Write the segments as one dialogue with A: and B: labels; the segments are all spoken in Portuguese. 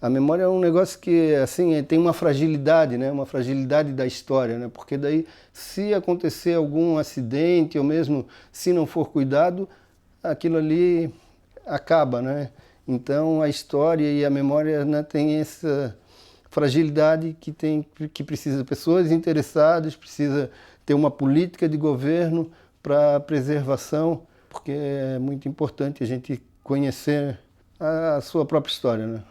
A: A memória é um negócio que, assim, tem uma fragilidade, né? Uma fragilidade da história, né? Porque daí, se acontecer algum acidente, ou mesmo se não for cuidado, aquilo ali acaba, né? Então, a história e a memória, né, tem essa fragilidade que precisa de pessoas interessadas, precisa ter uma política de governo para preservação, porque é muito importante a gente conhecer a sua própria história, né?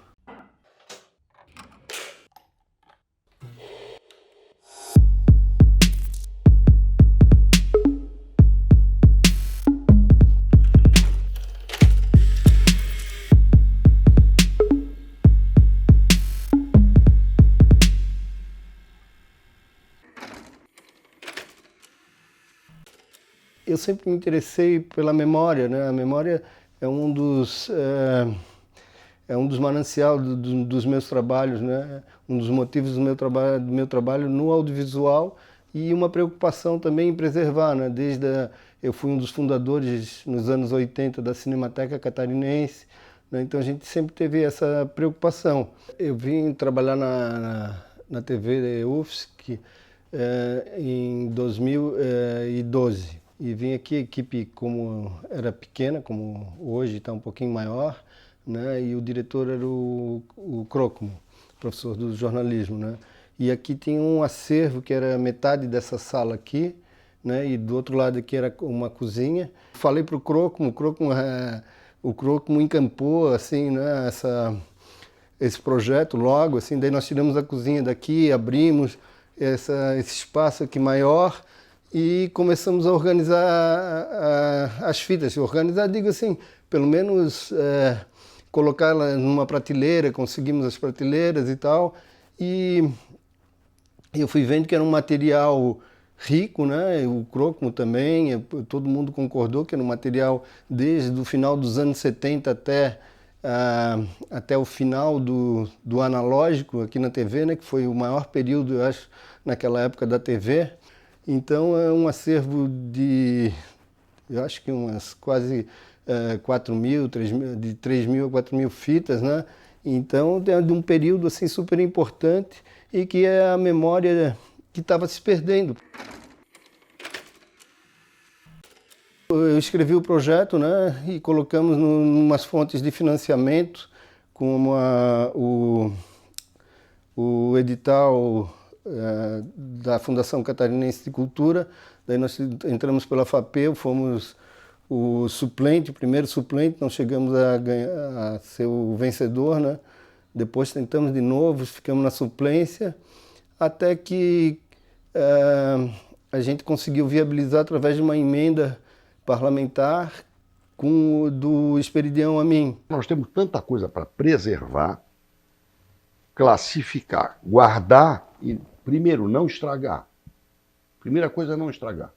A: Eu sempre me interessei pela memória, né? A memória é é um dos mananciais dos meus trabalhos, né? Um dos motivos do meu trabalho no audiovisual e uma preocupação também em preservar, né? Eu fui um dos fundadores nos anos 80 da Cinemateca Catarinense, né? Então a gente sempre teve essa preocupação. Eu vim trabalhar na TV UFSC em 2012. E vim aqui, a equipe como era pequena, como hoje está um pouquinho maior, né? E o diretor era o Crocomo, professor do jornalismo, né? E aqui tem um acervo que era metade dessa sala aqui, né? E do outro lado aqui era uma cozinha. Falei para o Crocomo, o Crocomo encampou assim, né? Esse projeto logo, assim, daí nós tiramos a cozinha daqui, abrimos esse espaço aqui maior e começamos a organizar as fitas. Organizar, digo assim, pelo menos colocá-la numa prateleira, conseguimos as prateleiras e tal, e eu fui vendo que era um material rico, né? O Crocomo também, todo mundo concordou que era um material desde o final dos anos 70 até o final do analógico aqui na TV, né? Que foi o maior período, eu acho, naquela época da TV. Então é um acervo eu acho que umas quase 4.000, de 3.000 a 4.000 fitas, né? Então é de um período assim super importante e que é a memória que estava se perdendo. Eu escrevi o projeto, né? E colocamos umas fontes de financiamento, como o edital da Fundação Catarinense de Cultura. Daí nós entramos pela FAPEU, fomos o suplente, o primeiro suplente, não chegamos a ser o vencedor, né? Depois tentamos de novo, ficamos na suplência, até que a gente conseguiu viabilizar através de uma emenda parlamentar do Esperidião Amin.
B: Nós temos tanta coisa para preservar, classificar, guardar e, primeiro, não estragar. Primeira coisa é não estragar.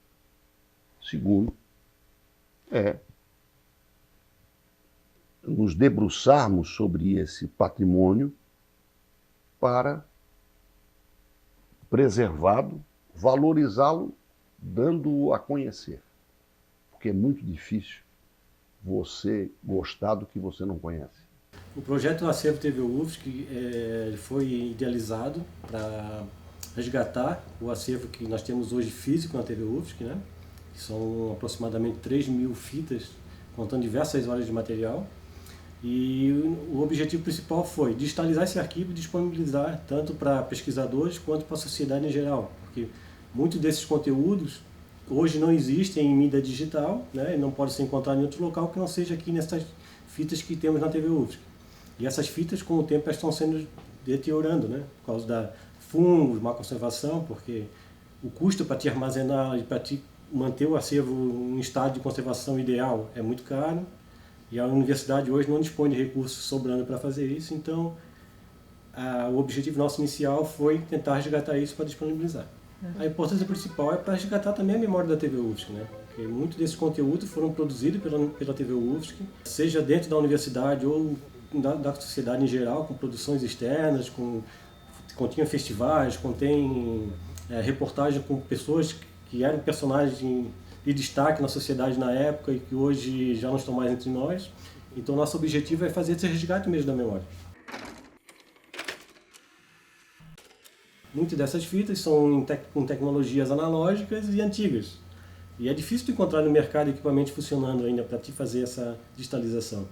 B: Segundo, nos debruçarmos sobre esse patrimônio para preservá-lo, valorizá-lo, dando-o a conhecer. Porque é muito difícil você gostar do que você não conhece.
C: O projeto Acervo TV UFSC foi idealizado para resgatar o acervo que nós temos hoje físico na TV UFSC, né? Que são aproximadamente 3.000 fitas, contando diversas horas de material. E o objetivo principal foi digitalizar esse arquivo e disponibilizar tanto para pesquisadores quanto para a sociedade em geral, porque muitos desses conteúdos hoje não existem em mídia digital, né? E não pode ser encontrado em outro local que não seja aqui nessas fitas que temos na TV UFSC. E essas fitas, com o tempo, estão sendo deteriorando, né? Por causa da fungos, má conservação, porque o custo para te armazenar e para te manter o acervo em estado de conservação ideal é muito caro. E a universidade hoje não dispõe de recursos sobrando para fazer isso, então o objetivo nosso inicial foi tentar resgatar isso para disponibilizar. A importância principal é para resgatar também a memória da TV UFSC, né? Porque muitos desses conteúdos foram produzidos pela TV UFSC, seja dentro da universidade ou da sociedade em geral, com produções externas, contém festivais, contém reportagem com pessoas que eram personagens de destaque na sociedade na época e que hoje já não estão mais entre nós. Então nosso objetivo é fazer esse resgate mesmo da memória. muitas dessas fitas são com tecnologias analógicas e antigas. E é difícil de encontrar no mercado equipamentos funcionando ainda para te fazer essa digitalização.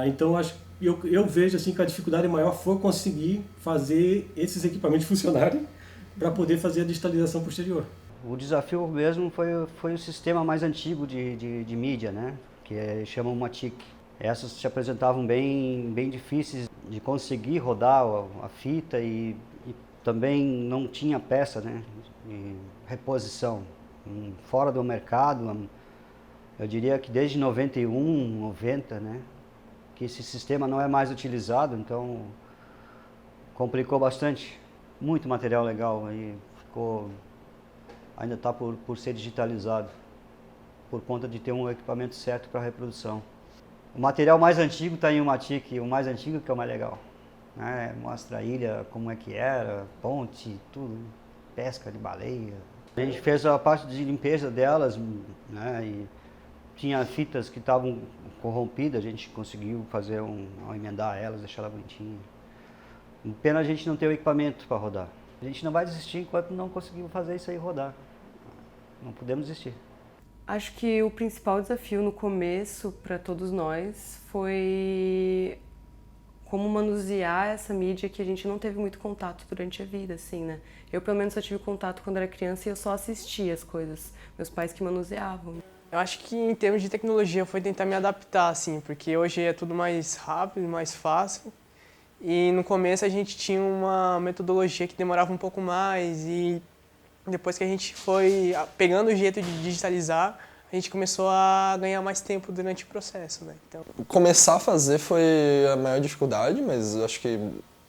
C: Então eu vejo assim que a dificuldade maior foi conseguir fazer esses equipamentos funcionarem para poder fazer a digitalização posterior.
D: O desafio mesmo foi o sistema mais antigo de mídia, né? Que chamam MATIC. Essas se apresentavam bem difíceis de conseguir rodar a fita e também não tinha peça, né? De reposição. Fora do mercado, eu diria que desde 91, 90, né? Que esse sistema não é mais utilizado, então complicou bastante. Muito material legal aí ainda está por ser digitalizado, por conta de ter um equipamento certo para reprodução. O material mais antigo está em um MATIC, o mais antigo que é o mais legal, né? Mostra a ilha, como é que era, ponte, tudo, pesca de baleia. A gente fez a parte de limpeza delas, né? E tinha fitas que estavam corrompidas, a gente conseguiu emendar elas, deixar ela bonitinha. Pena a gente não ter o equipamento para rodar. A gente não vai desistir enquanto não conseguir fazer isso aí rodar. Não podemos desistir.
E: Acho que o principal desafio no começo para todos nós foi como manusear essa mídia que a gente não teve muito contato durante a vida, assim, né? Eu, pelo menos, só tive contato quando era criança e eu só assistia as coisas. Meus pais que manuseavam.
F: Eu acho que em termos de tecnologia foi tentar me adaptar, assim, porque hoje é tudo mais rápido, mais fácil. E no começo a gente tinha uma metodologia que demorava um pouco mais e depois que a gente foi pegando o jeito de digitalizar, a gente começou a ganhar mais tempo durante o processo, né? Então...
G: Começar a fazer foi a maior dificuldade, mas acho que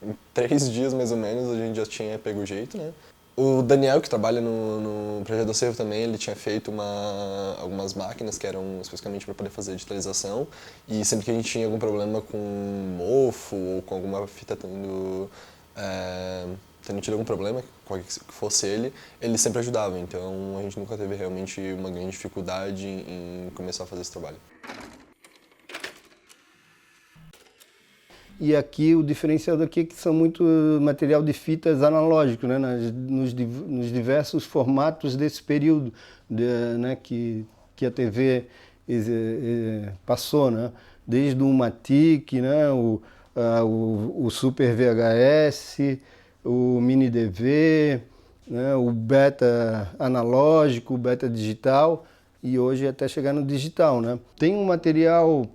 G: em 3 dias mais ou menos a gente já tinha pego o jeito, né? O Daniel, que trabalha no projeto do acervo também, ele tinha feito algumas máquinas que eram especificamente para poder fazer digitalização e sempre que a gente tinha algum problema com mofo ou com alguma fita tendo tido algum problema, qualquer que fosse ele sempre ajudava, então a gente nunca teve realmente uma grande dificuldade em começar a fazer esse trabalho.
A: E aqui o diferencial daqui é que são muito material de fitas analógico, né, nos diversos formatos desse período, né, que a TV passou, né, desde o MATIC, né, o Super VHS, o Mini DV, né, o Beta analógico, o Beta digital e hoje até chegar no digital, né. Tem um material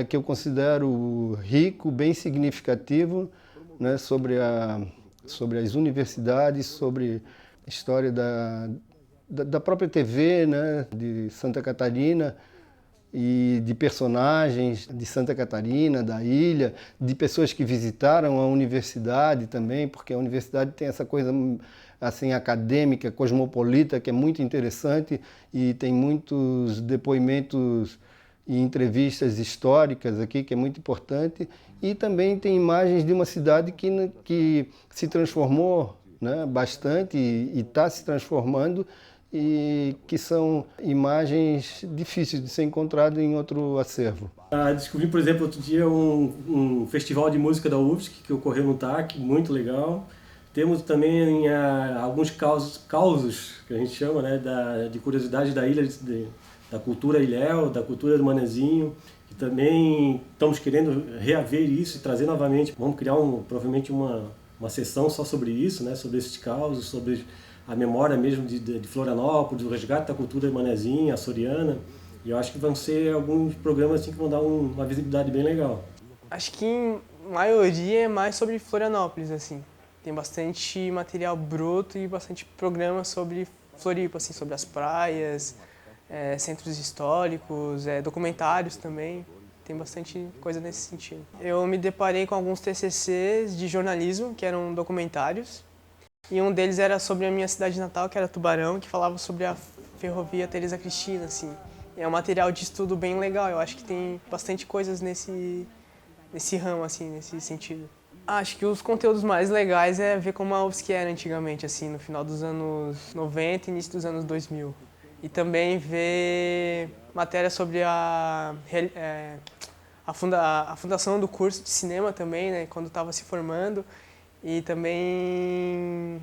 A: que eu considero rico, bem significativo, né, sobre as universidades, sobre a história da própria TV, né, de Santa Catarina e de personagens de Santa Catarina, da ilha, de pessoas que visitaram a universidade também, porque a universidade tem essa coisa assim acadêmica, cosmopolita, que é muito interessante e tem muitos depoimentos e entrevistas históricas aqui, que é muito importante, e também tem imagens de uma cidade que se transformou, né, bastante e está se transformando, e que são imagens difíceis de ser encontrado em outro acervo.
C: Descobri, por exemplo, outro dia um festival de música da UFSC que ocorreu no TAC, muito legal. Temos também alguns causos, que a gente chama, né, de curiosidade da ilha, da cultura Ilhéu, da cultura do Manezinho, que também estamos querendo reaver isso e trazer novamente. Vamos criar provavelmente uma sessão só sobre isso, né, sobre esses causos, sobre a memória mesmo de Florianópolis, o resgate da cultura manezinha, açoriana. E eu acho que vão ser alguns programas assim, que vão dar uma visibilidade bem legal.
F: Acho que em maioria é mais sobre Florianópolis, assim. Tem bastante material bruto e bastante programa sobre Floripa, assim, sobre as praias, centros históricos, documentários também. Tem bastante coisa nesse sentido. Eu me deparei com alguns TCCs de jornalismo, que eram documentários. E um deles era sobre a minha cidade natal, que era Tubarão, que falava sobre a ferrovia Teresa Cristina, assim. É um material de estudo bem legal, eu acho que tem bastante coisas nesse ramo, assim, nesse sentido. Acho que os conteúdos mais legais é ver como a UFSC era antigamente, assim, no final dos anos 90 e início dos anos 2000. E também ver matéria sobre a fundação do curso de cinema também, né, quando estava se formando. E também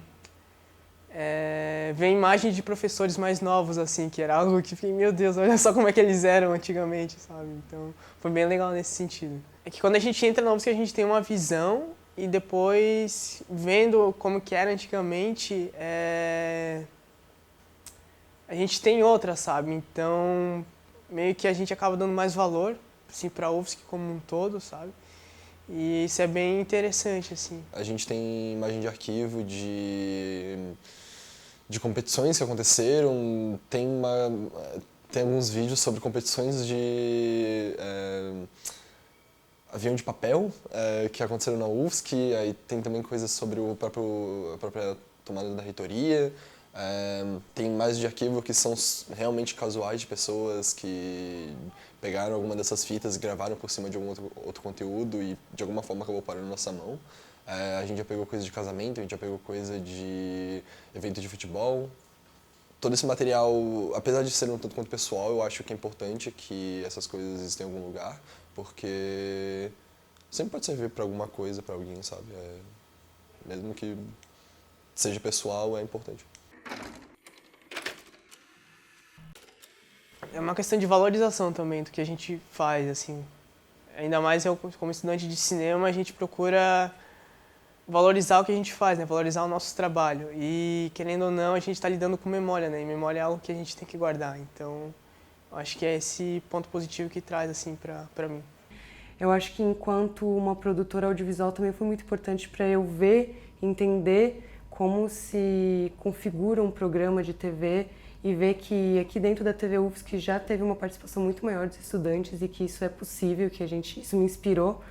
F: ver imagens de professores mais novos, assim, que era algo que fiquei, meu Deus, olha só como é que eles eram antigamente, sabe? Então, foi bem legal nesse sentido. É que quando a gente entra na UFSC, a gente tem uma visão e depois, vendo como que era antigamente, a gente tem outra, sabe? Então, meio que a gente acaba dando mais valor, assim, para a UFSC como um todo, sabe? E isso é bem interessante, assim.
G: A gente tem imagem de arquivo de competições que aconteceram, tem alguns vídeos sobre competições de avião de papel que aconteceram na UFSC, aí tem também coisas sobre a própria tomada da reitoria, tem imagens de arquivo que são realmente casuais de pessoas que pegaram alguma dessas fitas e gravaram por cima de algum outro conteúdo e de alguma forma acabou parando na nossa mão. A gente já pegou coisa de casamento, a gente já pegou coisa de evento de futebol. Todo esse material, apesar de ser um tanto quanto pessoal, eu acho que é importante que essas coisas existem em algum lugar, porque sempre pode servir para alguma coisa, para alguém, sabe? Mesmo que seja pessoal, é importante.
F: É uma questão de valorização também do que a gente faz, assim. Ainda mais eu, como estudante de cinema, a gente procura valorizar o que a gente faz, né? Valorizar o nosso trabalho. E, querendo ou não, a gente está lidando com memória, né? E memória é algo que a gente tem que guardar. Então, acho que é esse ponto positivo que traz, assim, para mim.
E: Eu acho que enquanto uma produtora audiovisual também foi muito importante para eu ver, entender como se configura um programa de TV e ver que aqui dentro da TV UFSC já teve uma participação muito maior dos estudantes e que isso é possível, que isso me inspirou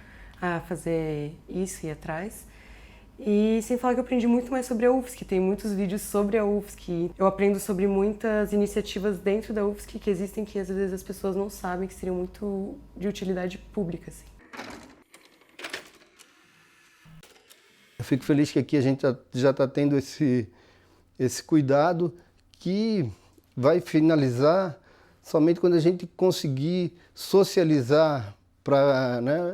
E: a fazer isso e ir atrás. E sem falar que eu aprendi muito mais sobre a UFSC, tem muitos vídeos sobre a UFSC. Eu aprendo sobre muitas iniciativas dentro da UFSC que existem que às vezes as pessoas não sabem, que seriam muito de utilidade pública, assim.
A: Eu fico feliz que aqui a gente já está tendo esse cuidado que vai finalizar somente quando a gente conseguir socializar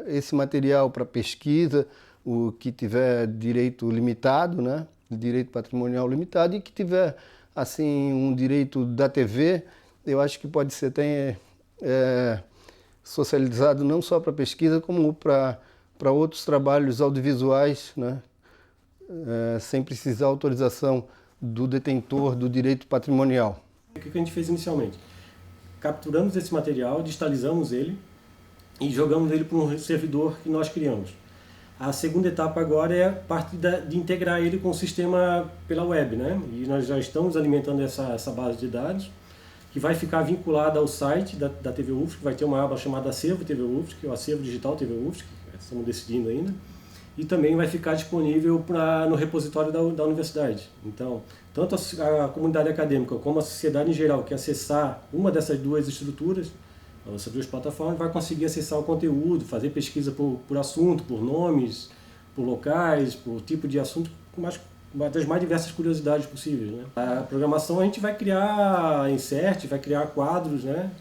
A: esse material para pesquisa, o que tiver direito limitado, né, direito patrimonial limitado, e que tiver assim um direito da TV, eu acho que pode ser até socializado não só para pesquisa, como para outros trabalhos audiovisuais, né, sem precisar autorização do detentor do direito patrimonial.
C: O que a gente fez inicialmente? Capturamos esse material, digitalizamos ele e jogamos ele para um servidor que nós criamos. A segunda etapa agora é a parte de integrar ele com o sistema pela web, né? E nós já estamos alimentando essa base de dados, que vai ficar vinculada ao site da TV UFSC, que vai ter uma aba chamada Acervo TV UFSC, que é o Acervo Digital TV UFSC, estamos decidindo ainda, e também vai ficar disponível no repositório da universidade. Então, tanto a comunidade acadêmica como a sociedade em geral que acessar uma dessas duas estruturas, essas duas plataformas, vai conseguir acessar o conteúdo, fazer pesquisa por assunto, por nomes, por locais, por tipo de assunto, das mais diversas curiosidades possíveis, né? A programação a gente vai criar insert, vai criar quadros, né,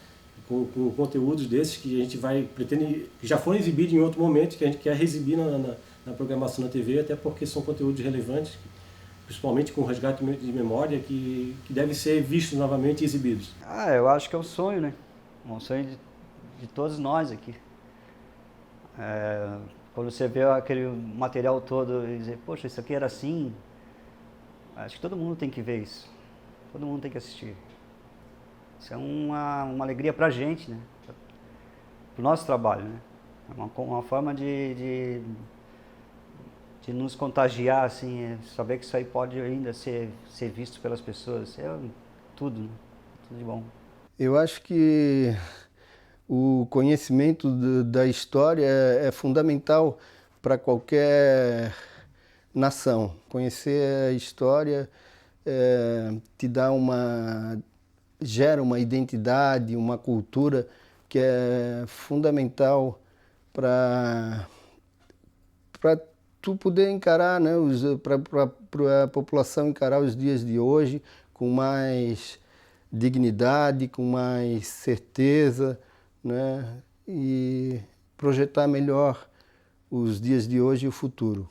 C: com conteúdos desses que a gente pretende, que já foram exibidos em outro momento, que a gente quer reexibir na programação da TV, até porque são conteúdos relevantes, principalmente com resgate de memória, que devem ser vistos novamente e exibidos.
D: Eu acho que é um sonho, né? Um sonho de todos nós aqui. Quando você vê aquele material todo e dizer, poxa, isso aqui era assim, acho que todo mundo tem que ver isso. Todo mundo tem que assistir. Isso é uma alegria pra gente, né? Pro nosso trabalho, né? É uma forma de nos contagiar, assim, saber que isso aí pode ainda ser visto pelas pessoas. É tudo, né? Tudo de bom.
A: Eu acho que o conhecimento da história é fundamental para qualquer nação. Conhecer a história gera uma identidade, uma cultura que é fundamental para tu poder encarar, né, para a população encarar os dias de hoje com mais dignidade, com mais certeza, né, e projetar melhor os dias de hoje e o futuro.